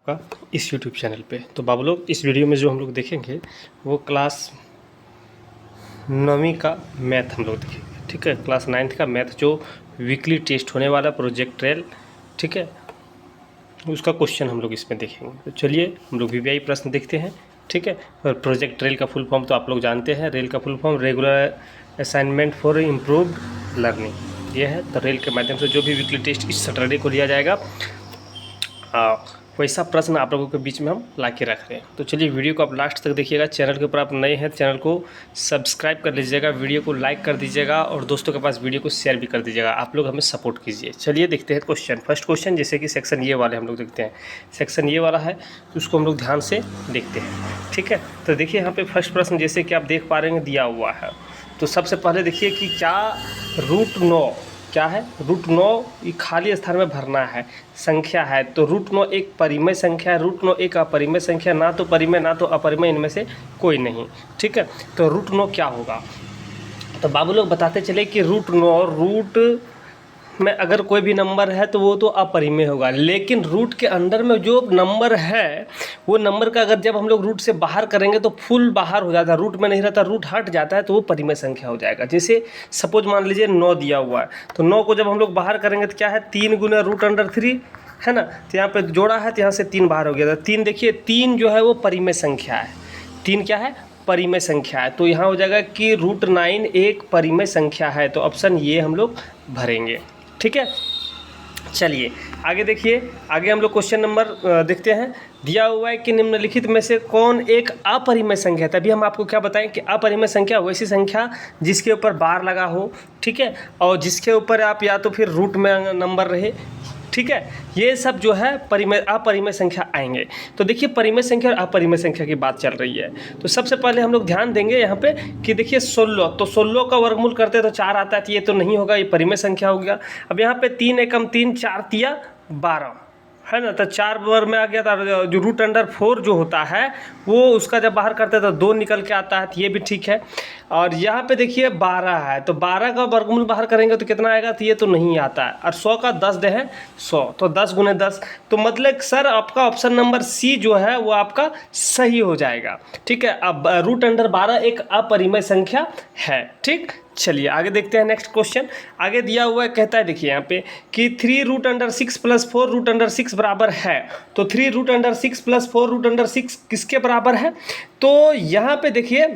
आपका इस YouTube channel पे। तो बाबू लोग, इस वीडियो में जो हम लोग देखेंगे वो क्लास 9वीं का मैथ हम लोग देखेंगे, ठीक है। क्लास 9th का मैथ जो वीकली टेस्ट होने वाला प्रोजेक्ट रेल, ठीक है, उसका क्वेश्चन हम लोग इसमें देखेंगे। तो चलिए हम लोग वीवीआई प्रश्न देखते हैं, ठीक है। और प्रोजेक्ट रेल का फुल फॉर्म तो आप लोग जानते हैं, रेल का full form regular assignment for improved learning, ये है। तो रेल के माध्यम से जो भी वीकली टेस्ट इस सैटरडे को लिया जाएगा, वैसा प्रश्न आप लोगों के बीच में हम ला के रख रहे हैं। तो चलिए वीडियो को आप लास्ट तक देखिएगा। चैनल के ऊपर आप नए हैं, चैनल को सब्सक्राइब कर लीजिएगा, वीडियो को लाइक कर दीजिएगा और दोस्तों के पास वीडियो को शेयर भी कर दीजिएगा। आप लोग हमें सपोर्ट कीजिए। चलिए देखते हैं क्वेश्चन। फर्स्ट क्वेश्चन, जैसे कि सेक्शन ये वाले हम लोग देखते हैं, सेक्शन ये वाला है तो उसको हम लोग ध्यान से देखते हैं, ठीक है। तो देखिए यहाँ पे फर्स्ट प्रश्न जैसे कि आप देख पा रहे हैं दिया हुआ है। तो सबसे पहले देखिए कि क्या √9 क्या है। √9 ये खाली स्थान में भरना है, संख्या है। तो √9 एक परिमेय संख्या है, √9 एक अपरिमेय संख्या, ना तो परिमेय ना तो अपरिमेय, इनमें से कोई नहीं, ठीक है। तो √9 क्या होगा। तो बाबू लोग बताते चले कि √9 रूट में अगर कोई भी नंबर है तो वो तो अपरिमेय होगा, लेकिन रूट के अंदर में जो नंबर है वो नंबर का अगर जब हम लोग रूट से बाहर करेंगे तो फुल बाहर हो जाता है, रूट में नहीं रहता, रूट हट जाता है तो वो परिमेय संख्या हो जाएगा। जैसे सपोज मान लीजिए 9 दिया हुआ है, तो 9 को जब हम लोग बाहर करेंगे तो क्या है, 3 गुना √3 है ना। तो यहाँ पे जोड़ा है तो यहाँ से 3 बाहर हो गया। तो 3 देखिए, 3 जो है वो परिमेय संख्या है। 3 क्या है, परिमेय संख्या है। तो यहाँ हो जाएगा कि √9 एक परिमेय संख्या है। तो ऑप्शन ये हम लोग भरेंगे, ठीक है। चलिए आगे देखिए, आगे हम लोग क्वेश्चन नंबर देखते हैं। दिया हुआ है कि निम्नलिखित में से कौन एक अपरिमेय संख्या है। तभी हम आपको क्या बताएं कि अपरिमेय संख्या वैसी संख्या जिसके ऊपर बार लगा हो, ठीक है, और जिसके ऊपर आप या तो फिर रूट में नंबर रहे, ठीक है। ये सब जो है परिमेय अपरिमेय संख्या आएंगे। तो देखिए परिमेय संख्या और अपरिमेय संख्या की बात चल रही है। तो सबसे पहले हम लोग ध्यान देंगे यहाँ पे कि देखिए 16, तो 16 का वर्गमूल करते तो 4 आता है, तो ये तो नहीं होगा, ये परिमेय संख्या हो गया। अब यहाँ पे 3 एकम 3, 4 तिया 12 है ना। तो 4 वर्ग में आ गया था। जो √4 जो होता है वो उसका जब बाहर करते हैं तो 2 निकल के आता है, तो ये भी ठीक है। और यहाँ पे देखिए 12 है, तो 12 का वर्गमूल बाहर करेंगे तो कितना आएगा, तो ये तो नहीं आता है। और 100 का 10 दे है 100, तो 10 गुने 10। तो मतलब सर आपका ऑप्शन नंबर सी जो है वो आपका सही हो जाएगा, ठीक है। अब √12 एक अपरिमेय संख्या है, ठीक। चलिए आगे देखते हैं नेक्स्ट क्वेश्चन। आगे दिया हुआ है, कहता है देखिए यहाँ पे कि 3√6 + 4√6 बराबर है। तो 3√6 + 4√6 किसके बराबर है। तो यहाँ पे देखिए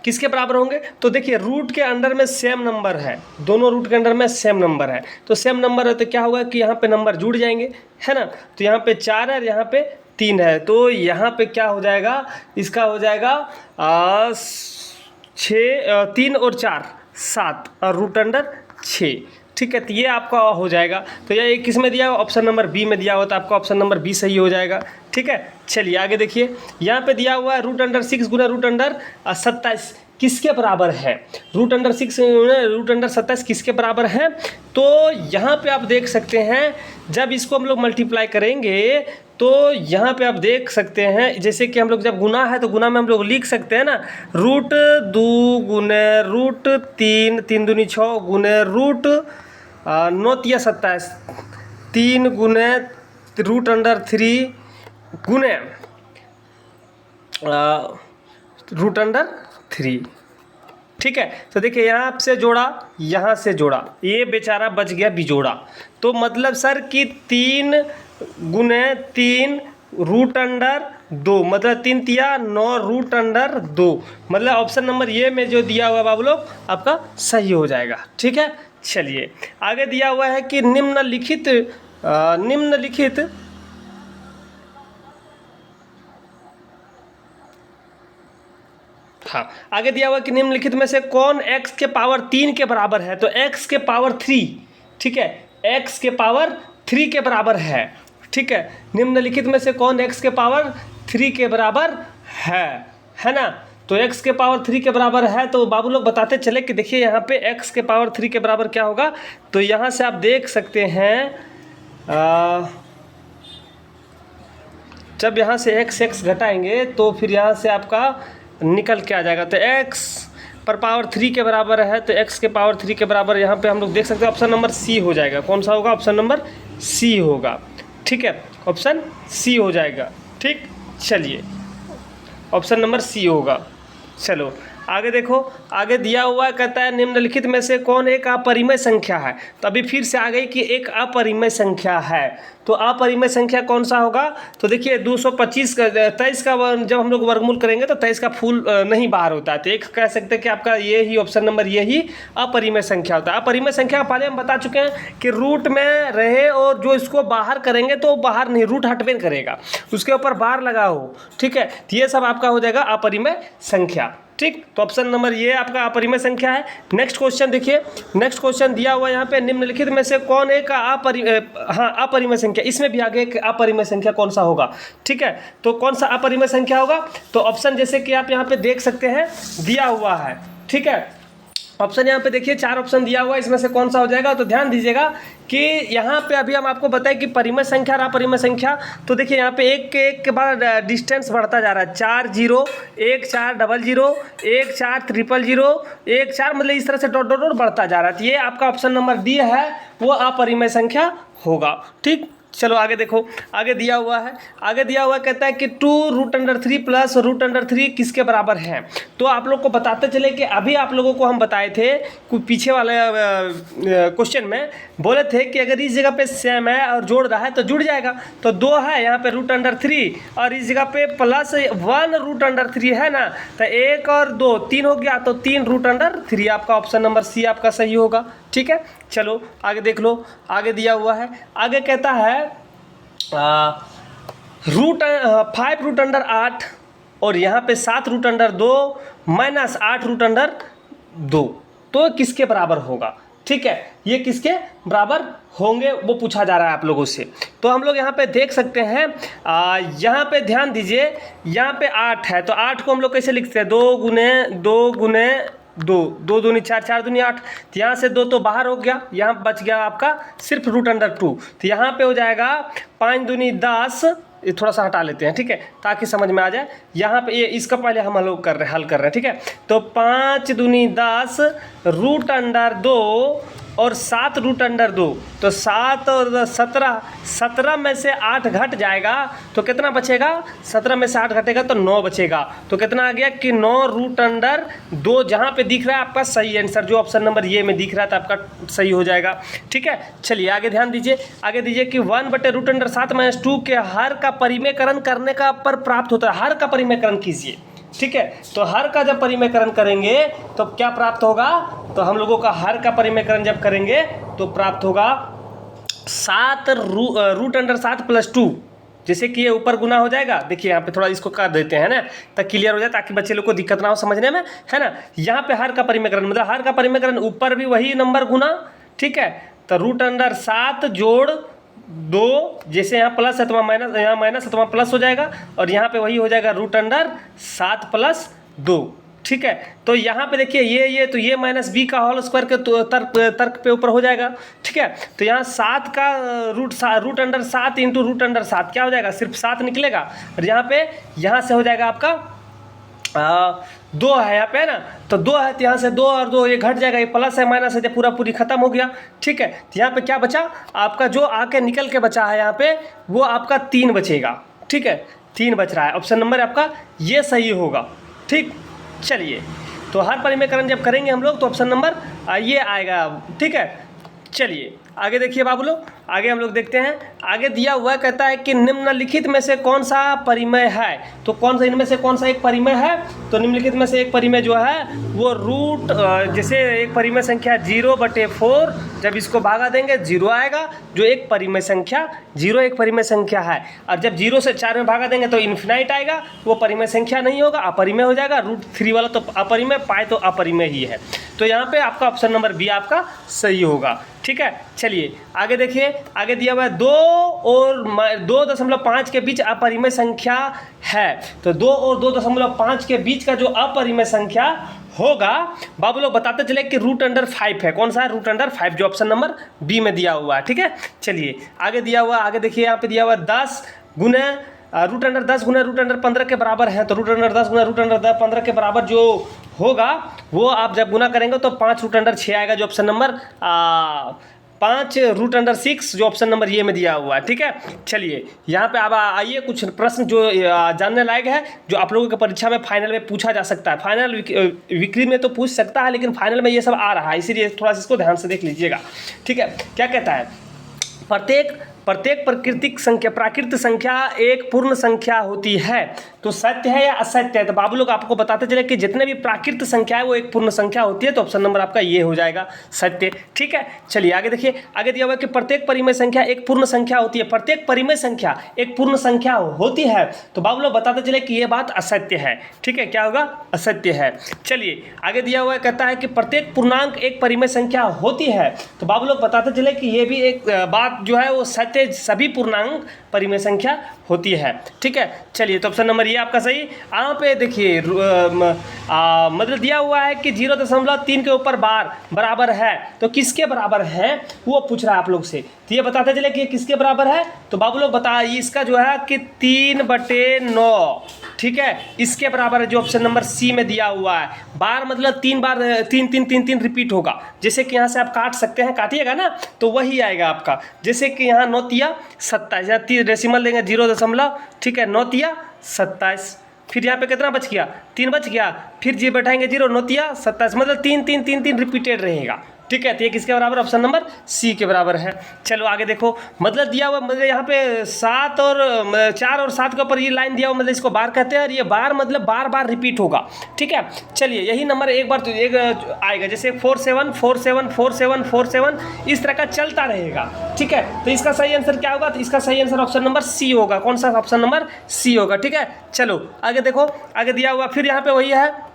किसके बराबर होंगे। तो देखिए रूट के अंदर में सेम नंबर है, दोनों रूट के अंदर में सेम नंबर है। तो सेम नंबर है तो क्या होगा कि यहाँ पे नंबर जुड़ जाएंगे, है ना। तो यहाँ पे 4 है और यहाँ पे 3 है। तो यहाँ पे क्या हो जाएगा, इसका हो जाएगा 3 और 4 7 और √6, ठीक है। तो ये आपका हो जाएगा। तो ये किस में दिया हुआ, ऑप्शन नंबर बी में दिया हुआ, तो आपका ऑप्शन नंबर बी सही हो जाएगा, ठीक है। चलिए आगे देखिए, यहाँ पे दिया हुआ है √6 गुना √27 किसके बराबर है। √6 √27 किसके बराबर है। तो यहाँ पे आप देख सकते हैं जब इसको हम लोग मल्टीप्लाई करेंगे तो यहाँ पे आप देख सकते हैं, जैसे कि हम लोग जब गुना है तो गुना में हम लोग लिख सकते हैं ना, √2 गुने √3, 3 दूनी 6 गुने √9 तिया 27, 3 गुने √3 गुने √3, ठीक है। तो देखिए यहाँ से जोड़ा, यहाँ से जोड़ा, ये बेचारा बच गया बिजोड़ा। तो मतलब सर कि 3 गुने 3 √2, मतलब 3 तिया 9 √2, मतलब ऑप्शन नंबर ये में जो दिया हुआ बाबू लोग आपका सही हो जाएगा, ठीक है। चलिए आगे दिया हुआ है कि निम्नलिखित हाँ, आगे दिया हुआ कि निम्नलिखित में से कौन x के पावर 3 के बराबर है। तो x के पावर 3, ठीक है, x के पावर 3 के बराबर है, ठीक है। निम्नलिखित में से कौन x के पावर 3 के बराबर है ना। तो x के पावर 3 के बराबर है। तो बाबू लोग बताते चले कि देखिए यहाँ पे x के पावर 3 के बराबर क्या होगा। तो यहाँ से आप देख सकते हैं जब यहाँ से x घटाएंगे तो फिर यहाँ से आपका निकल के आ जाएगा। तो x पर पावर 3 के बराबर है, तो x के पावर 3 के बराबर यहाँ पे हम लोग देख सकते हैं ऑप्शन नंबर सी हो जाएगा। कौन सा होगा, ऑप्शन नंबर सी होगा, ठीक है। ऑप्शन सी हो जाएगा। ठीक, चलिए ऑप्शन नंबर सी होगा। चलो आगे देखो, आगे दिया हुआ कहता है निम्नलिखित में से कौन एक अपरिमेय संख्या है। तो अभी फिर से आ गई कि एक अपरिमेय संख्या है, तो अपरिमेय संख्या कौन सा होगा। तो देखिए 225 का 23 का जब हम लोग वर्गमूल करेंगे तो 23 का फूल नहीं बाहर होता है, तो एक कह सकते हैं कि आपका ये ही ऑप्शन नंबर ये ही अपरिमेय संख्या होता है। अपरिमेय संख्या पहले हम बता चुके हैं कि रूट में रहे और जो इसको बाहर करेंगे तो बाहर नहीं, रूट हटवे करेगा, उसके ऊपर बार लगा हो। ठीक है, तो ये सब आपका हो जाएगा अपरिमेय संख्या। ठीक, तो ऑप्शन नंबर ये आपका अपरिमेय संख्या है। नेक्स्ट क्वेश्चन देखिए, नेक्स्ट क्वेश्चन दिया हुआ यहाँ पे निम्नलिखित में से कौन एक अपरिमेय संख्या, इसमें भी आगे एक अपरिमेय संख्या कौन सा होगा। ठीक है, तो कौन सा अपरिमेय संख्या होगा, तो ऑप्शन जैसे कि आप यहाँ पे देख सकते हैं दिया हुआ है। ठीक है, ऑप्शन यहाँ पे देखिए 4 ऑप्शन दिया हुआ है, इसमें से कौन सा हो जाएगा। तो ध्यान दीजिएगा कि यहाँ पे अभी हम आपको बताएं कि परिमेय संख्या और अपरिमेय संख्या, तो देखिए यहाँ पे एक के बाद डिस्टेंस बढ़ता जा रहा है। 4 0 1 4 0 0 1 4 0 0 1 4, मतलब इस तरह से डॉट डॉट डॉट बढ़ता जा रहा है। तो ये आपका ऑप्शन नंबर डी है, वो अपरिमेय संख्या होगा। ठीक, चलो आगे देखो, आगे दिया हुआ है, आगे दिया हुआ कहता है कि 2√3 प्लस √3 किसके बराबर है। तो आप लोग को बताते चले कि अभी आप लोगों को हम बताए थे कुछ पीछे वाले क्वेश्चन में बोले थे कि अगर इस जगह पे सेम है और जोड़ रहा है तो जुड़ जाएगा। तो 2 है यहाँ पे √3 और इस जगह पे प्लस 1√3 है ना, तो 1 और 2 3 हो गया, तो 3√3 आपका ऑप्शन नंबर सी आपका सही होगा। ठीक है, चलो आगे देख लो, आगे दिया हुआ है, आगे कहता है √5√8 और यहाँ पे 7√2 माइनस 8√2, तो किसके बराबर होगा। ठीक है, ये किसके बराबर होंगे वो पूछा जा रहा है आप लोगों से। तो हम लोग यहाँ पे देख सकते हैं, यहाँ पे ध्यान दीजिए, यहाँ पे 8 है, तो 8 को हम लोग कैसे लिखते हैं, 2 गुने 2 गुने 2, 2 दूनी 4 4 दूनी 8, तो यहाँ से 2 तो बाहर हो गया, यहाँ बच गया आपका सिर्फ √2। तो यहाँ पे हो जाएगा 5 दूनी 10, ये थोड़ा सा हटा लेते हैं। ठीक है, ताकि समझ में आ जाए। यहाँ पे ये इसका पहले हम हल कर रहे हैं। ठीक है, तो 5 दूनी 10 √2 और 7√2, तो 7 और 17 में से 8 घट जाएगा तो कितना बचेगा, 17 में से 8 घटेगा तो 9 बचेगा। तो कितना आ गया कि 9√2, जहाँ पे दिख रहा है आपका सही आंसर, जो ऑप्शन नंबर ये में दिख रहा था आपका सही हो जाएगा। ठीक है, चलिए आगे ध्यान दीजिए, आगे दीजिए कि 1/√7 - 2 के हर का परिमेयकरण करने का पर प्राप्त होता है। हर का परिमेयकरण कीजिए। ठीक है, तो हर का जब परिमेयकरण करेंगे तो क्या प्राप्त होगा, तो हम लोगों का हर का परिमेयकरण जब करेंगे तो प्राप्त होगा 7 √7 + 2, जैसे कि ये ऊपर गुना हो जाएगा। देखिए यहाँ पे थोड़ा इसको कर देते हैं ना, ताकि क्लियर हो जाए, ताकि बच्चे लोग को दिक्कत ना हो समझने में, है ना। यहाँ पे हर का परिमेयकरण मतलब हर का परिमेयकरण ऊपर भी वही नंबर गुना। ठीक है, तो √7 जोड़ 2, जैसे यहाँ प्लस है तो वहाँ माइनस, यहाँ माइनस है तो वहाँ प्लस हो जाएगा, और यहाँ पे वही हो जाएगा √7 + 2। ठीक है, तो यहाँ पे देखिए ये तो ये -b का होल स्क्वायर के तो तर्क पे ऊपर हो जाएगा। ठीक है, तो यहाँ 7 का √7 इंटू √7 क्या हो जाएगा, सिर्फ 7 निकलेगा, और यहाँ पे यहाँ से हो जाएगा आपका 2 है यहाँ पे, है ना, तो 2 है, तो यहाँ से 2 और 2 ये घट जाएगा, ये प्लस है माइनस है, पूरा पूरी खत्म हो गया। ठीक है, तो यहाँ पे क्या बचा आपका, जो आके निकल के बचा है यहाँ पे, वो आपका 3 बचेगा। ठीक है, 3 बच रहा है, ऑप्शन नंबर आपका ये सही होगा। ठीक, चलिए, तो हर परिमेयकरण जब करेंगे हम लोग तो ऑप्शन नंबर ये आएगा। ठीक है, चलिए आगे देखिए बाबू लोग, आगे हम लोग देखते हैं, आगे दिया हुआ कहता है कि निम्नलिखित में से कौन सा परिमेय है। तो कौन सा इनमें से कौन सा एक परिमेय है, तो निम्नलिखित में से एक परिमेय जो है वो जैसे एक परिमेय संख्या 0/4, जब इसको भागा देंगे 0 आएगा, जो एक परिमेय संख्या 0 एक परिमेय संख्या है, और जब 0 से 4 में भागा देंगे तो इन्फिनाइट आएगा, वो परिमेय संख्या नहीं होगा, अपरिमेय हो जाएगा। √3 वाला तो अपरिमेय, पाई तो अपरिमेय ही है, तो यहाँ पे आपका ऑप्शन नंबर बी आपका सही होगा। ठीक है, चलिए आगे देखिए, आगे दिया हुआ है 2 और 2.5 के बीच अपरिमेय संख्या है। तो 2 और 2.5 के बीच का जो अपरिमेय संख्या होगा, बाबू लोग बताते चले कि √5 है। कौन सा है, √5, जो ऑप्शन नंबर बी में दिया हुआ है। ठीक है, चलिए आगे दिया हुआ, आगे देखिए यहाँ पे दिया हुआ 10 गुने √10 गुना √15 के बराबर है। तो √10 गुना √15 के बराबर जो होगा वो आप जब गुना करेंगे तो 5 √6 आएगा, जो ऑप्शन नंबर 5√6 जो ऑप्शन नंबर ये में दिया हुआ है। ठीक है, चलिए यहाँ पे अब आइए कुछ प्रश्न जो जानने लायक है, जो आप लोगों की परीक्षा में फाइनल में पूछा जा सकता है। फाइनल विक्री में तो पूछ सकता है, लेकिन फाइनल में ये सब आ रहा है, इसीलिए थोड़ा सा इसको ध्यान से देख लीजिएगा। ठीक है, क्या कहता है, प्रत्येक प्राकृत संख्या एक पूर्ण संख्या होती है। तो सत्य है या असत्य है? तो बाबू लोग आपको बताते चले कि जितने भी प्राकृत संख्या है वो एक पूर्ण संख्या होती है, तो ऑप्शन नंबर आपका ये हो जाएगा, सत्य। ठीक है, चलिए आगे देखिए, आगे दिया हुआ है कि प्रत्येक परिमेय संख्या एक पूर्ण संख्या होती है। प्रत्येक परिमेय संख्या एक पूर्ण संख्या होती है, तो बाबू लोग बताते चले कि ये बात असत्य है। ठीक है, क्या होगा, असत्य है। चलिए आगे दिया हुआ है, कहता है कि प्रत्येक पूर्णांक एक परिमेय संख्या होती है, तो बाबू लोग बताते चले कि ये भी एक बात जो है वो सत्य, सभी पूर्णांक परिमेय संख्या होती है। ठीक है, चलिए तो ऑप्शन नंबर ये आपका सही। यहाँ पे देखिए मतलब दिया हुआ है कि 0.3 के ऊपर बार बराबर है, तो किसके बराबर है वो पूछ रहा है आप लोग से। तो ये बताते चले कि ये किसके बराबर है, तो बाबू लोग बता, इसका जो है कि 3/9। ठीक है, इसके बराबर है, जो ऑप्शन नंबर सी में दिया हुआ है। बार मतलब 3 बार 3 रिपीट होगा, जैसे कि यहाँ से आप काट सकते हैं, काटिएगा ना तो वही आएगा आपका। जैसे कि यहाँ 9×27 या 30 डेसिमल लेंगे 0. ठीक है, 9×27, फिर यहाँ पे कितना बच गया, 3 बच गया, फिर जी बैठाएंगे 0, 9×27 मतलब 3 रिपीटेड रहेगा। ठीक है, तो ये किसके बराबर, ऑप्शन नंबर सी के बराबर है। चलो आगे देखो, मतलब दिया हुआ, मतलब यहाँ पे 4 और 7 के ऊपर ये लाइन दिया हुआ, मतलब इसको बार कहते हैं, और ये बार मतलब बार बार रिपीट होगा। ठीक है, चलिए यही नंबर एक बार तो एक आएगा, जैसे 47 47 47 47 इस तरह का चलता रहेगा। ठीक है, तो इसका सही आंसर क्या होगा, तो इसका सही आंसर ऑप्शन नंबर सी होगा। कौन सा, ऑप्शन नंबर सी होगा। ठीक है, चलो आगे देखो, आगे दिया हुआ फिर यहाँ पे वही है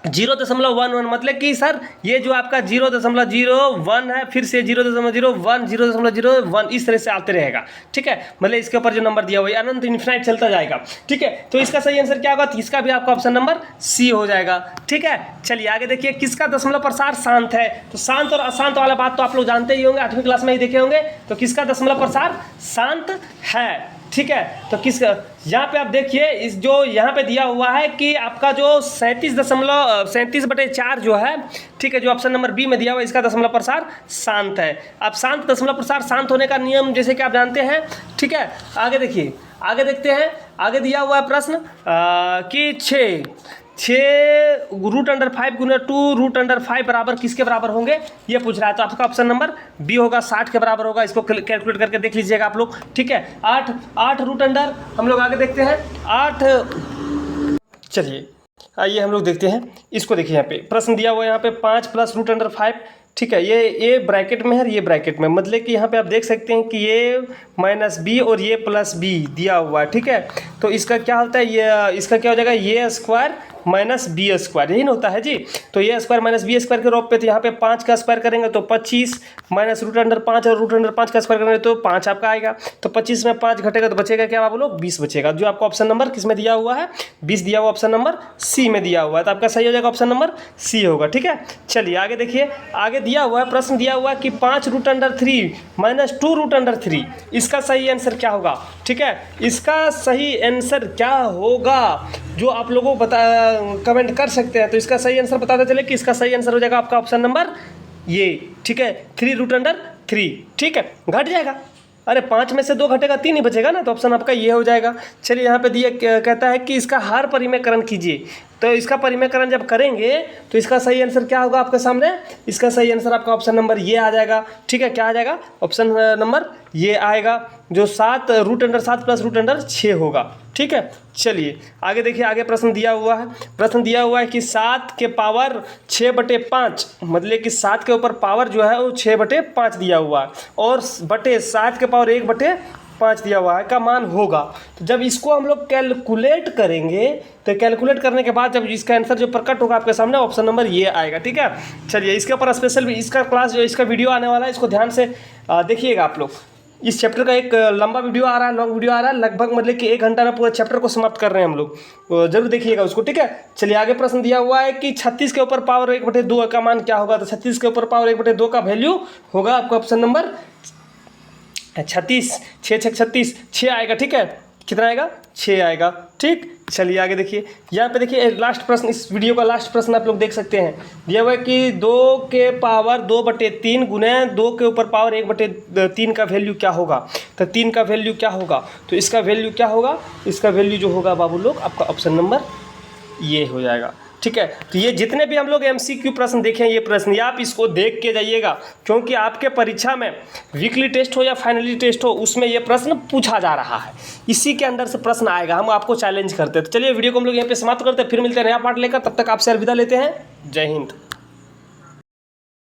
0.11, मतलब कि सर ये जो आपका 0.01 है, फिर से 0.01 0.01 इस तरह से आते रहेगा। ठीक है, मतलब इसके ऊपर जो नंबर दिया हुआ है अनंत इन्फिनाइट चलता जाएगा। ठीक है, तो इसका सही आंसर क्या होगा, तो इसका भी आपका ऑप्शन नंबर सी हो जाएगा। ठीक है, चलिए आगे देखिए, किसका दशमलव प्रसार शांत है। तो शांत और अशांत वाला बात तो आप लोग जानते ही होंगे, 8वीं क्लास में ही देखे होंगे। तो किसका दशमलव प्रसार शांत है। ठीक है, तो किस यहाँ पे आप देखिए, इस जो यहाँ पे दिया हुआ है कि आपका जो 37.4 जो है, ठीक है, जो ऑप्शन नंबर बी में दिया हुआ है, इसका दशमलव प्रसार शांत है। अब शांत दशमलव प्रसार शांत होने का नियम जैसे कि आप जानते हैं। ठीक है, आगे देखिए, आगे देखते हैं, आगे दिया हुआ है प्रश्न कि 6 √5 × 2 √5 बराबर किसके बराबर होंगे, ये पूछ रहा है। तो आपका ऑप्शन नंबर बी होगा, 60 के बराबर होगा। इसको कैलकुलेट करके देख लीजिएगा आप लोग। ठीक है, 8 रूट अंडर, हम लोग आगे देखते हैं 8। चलिए आइए हम लोग देखते हैं, इसको देखिए, यहाँ पे प्रश्न दिया हुआ है, यहाँ पे 5 + √5। ठीक है, ये ब्रैकेट में है और ये ब्रैकेट में, मतलब कि यहाँ पे आप देख सकते हैं कि ये -b और ये +b दिया हुआ है। ठीक है, तो इसका क्या होता है, ये इसका क्या हो जाएगा, ये स्क्वायर -b², यही ना होता है जी। तो ये स्क्वायर -b² के रूप पे, तो यहाँ पे 5 का स्क्वायर करेंगे तो 25 -√5 और √5 का स्क्वायर करेंगे तो 5 आपका आएगा। तो 25 में 5 घटेगा तो बचेगा क्या, आप लोग 20 बचेगा, जो आपका ऑप्शन नंबर किस में दिया हुआ है, 20 दिया हुआ, ऑप्शन नंबर सी में दिया हुआ है। तो आपका सही हो जाएगा, ऑप्शन नंबर सी होगा। ठीक है, चलिए आगे देखिए, आगे दिया हुआ है, प्रश्न दिया हुआ है कि 5 √3 - 2 √3, इसका सही आंसर क्या होगा। ठीक है, इसका सही आंसर क्या होगा जो आप लोगों को कमेंट कर सकते हैं। तो इसका सही आंसर बताते चले कि इसका सही आंसर हो जाएगा आपका ऑप्शन नंबर ये। ठीक है, 3 √3। ठीक है, घट जाएगा, अरे 5 में से 2 घटेगा, 3 ही बचेगा ना, तो ऑप्शन आपका ये हो जाएगा। चलिए यहाँ पे दिया कहता है कि इसका हर परिमेयकरण कीजिए। तो इसका परिमेयकरण जब करेंगे तो इसका सही आंसर क्या होगा आपके सामने, इसका सही आंसर आपका ऑप्शन नंबर ये आ जाएगा। ठीक है, क्या आ जाएगा, ऑप्शन नंबर ये आएगा, जो 7 √7 + √6 होगा। ठीक है, चलिए आगे देखिए, आगे प्रश्न दिया हुआ है, प्रश्न दिया हुआ है कि 7 के पावर 6/5, मतलब कि 7 के ऊपर पावर जो है वो 6/5 दिया हुआ है, और बटे 7 के पावर 1/5 दिया हुआ है का मान होगा। तो जब इसको हम लोग कैलकुलेट करेंगे, तो कैलकुलेट करने के बाद जब इसका आंसर जो प्रकट होगा आपके सामने, ऑप्शन नंबर ये आएगा। ठीक है, चलिए इसके ऊपर स्पेशल इसका क्लास जो इसका वीडियो आने वाला है, इसको ध्यान से देखिएगा आप लोग। इस चैप्टर का एक लंबा वीडियो आ रहा है, लॉन्ग वीडियो आ रहा है, लगभग मतलब कि 1 घंटा में पूरे चैप्टर को समाप्त कर रहे हैं हम लोग, जरूर देखिएगा उसको। ठीक है, चलिए आगे प्रश्न दिया हुआ है कि 36 के ऊपर पावर 1/2 का मान क्या होगा। तो 36 के ऊपर पावर 1/2 का वैल्यू होगा आपका ऑप्शन नंबर 36, 6 × 36 6 आएगा। ठीक है, कितना आएगा 6 आएगा। ठीक, चलिए आगे देखिए, यहाँ पे देखिए लास्ट प्रश्न, इस वीडियो का लास्ट प्रश्न आप लोग देख सकते हैं। दिया हुआ है कि 2 के पावर 2/3 गुने 2 के ऊपर पावर 1/3 का वैल्यू क्या होगा। तो 3 का वैल्यू क्या होगा, तो इसका वैल्यू क्या होगा, इसका वैल्यू जो होगा बाबू लोग आपका ऑप्शन नंबर ये हो जाएगा। ठीक है, तो ये जितने भी हम लोग MCQ प्रश्न देखें, ये प्रश्न या आप इसको देख के जाइएगा, क्योंकि आपके परीक्षा में वीकली टेस्ट हो या फाइनली टेस्ट हो, उसमें ये प्रश्न पूछा जा रहा है, इसी के अंदर से प्रश्न आएगा। हम आपको चैलेंज करते हैं। तो चलिए वीडियो को हम लोग यहाँ पे समाप्त करते हैं, फिर मिलते हैं नया पार्ट लेकर। तब तक आपसे अलविदा लेते हैं। जय हिंद।